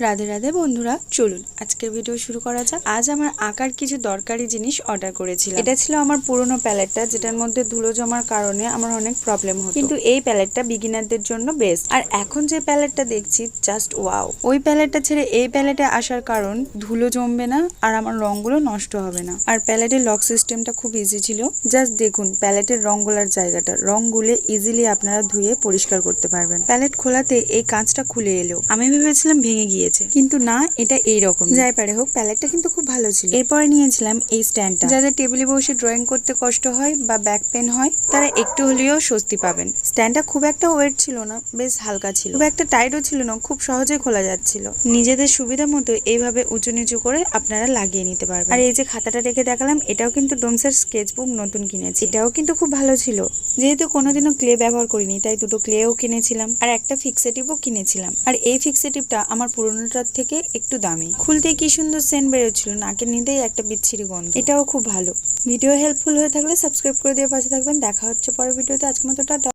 রাধে রাধে বন্ধুরা, চলুন আজকের ভিডিও শুরু করা যাক। আজ আমার আঁকার কিছু দরকারি জিনিস অর্ডার করেছিলাম। এটা ছিল আমার পুরনো প্যালেটটা, যেটার মধ্যে ধুলো জমার কারণে আমার অনেক প্রবলেম হতো, কিন্তু এই প্যালেটটা বিগিনারদের জন্য বেস্ট। আর এখন যে প্যালেটটা দেখছি, জাস্ট ওয়াও। ওই প্যালেটটা ছেড়ে এই প্যালেটে আসার কারণ, ধুলো জমবে না আর আমার রংগুলো নষ্ট হবে না। আর প্যালেটের লক সিস্টেমটা খুব ইজি ছিল। জাস্ট দেখুন প্যালেটের রং গোলার জায়গাটা, রং গুলে ইজিলি আপনারা ধুয়ে পরিষ্কার করতে পারবেন। প্যালেট খোলাতে এই কাঁচটা খুলে এলো, আমি ভেবেছিলাম ভেঙে গিয়েছে, কিন্তু না, এটা এইরকম। যাই পারে হোক, প্যালেটটা কিন্তু খুব ভালো ছিল। এরপরে নিয়েছিলাম এই স্ট্যান্ডটা। যাদের টেবিলে বসে ড্রয়িং করতে কষ্ট হয় বা ব্যাক পেন হয়, তারা একটু হলেও স্বস্তি পাবেন। স্ট্যান্ডটা খুব একটা ওয়েট ছিল না, বেশ হালকা ছিল, খুব একটা টাইটও ছিল না, খুব সহজে খোলা যাচ্ছিল। নিজেদের সুবিধা মতো এইভাবে উঁচু নিচু করে আপনারা লাগিয়ে নিতে পারবেন। আর এই যে খাতাটা রেখে দেখালাম, এটাও কিন্তু ডোমসের স্কেচবুক নতুন কিনেছি। এটাও কিন্তু খুব ভালো ছিল। যেহেতু কোনোদিনও ক্লে ব্যবহার করিনি, তাই দুটো ক্লেও কিনেছিলাম আর একটা ফিক্সেটিভও কিনেছিলাম। আর এই ফিক্সেটিভটা আমার পুরোনোটার থেকে একটু দামি। খুলতেই কি সুন্দর সেন্ট বেরোচ্ছিল, নাকে নিতেই একটা বিচ্ছিরি গন্ধ। এটাও খুব ভালো। ভিডিও হেল্পফুল হয়ে থাকলে সাবস্ক্রাইব করে দিয়ে পাশে থাকবেন। দেখা হচ্ছে পরের ভিডিওতে। আজকের মতো টাটা।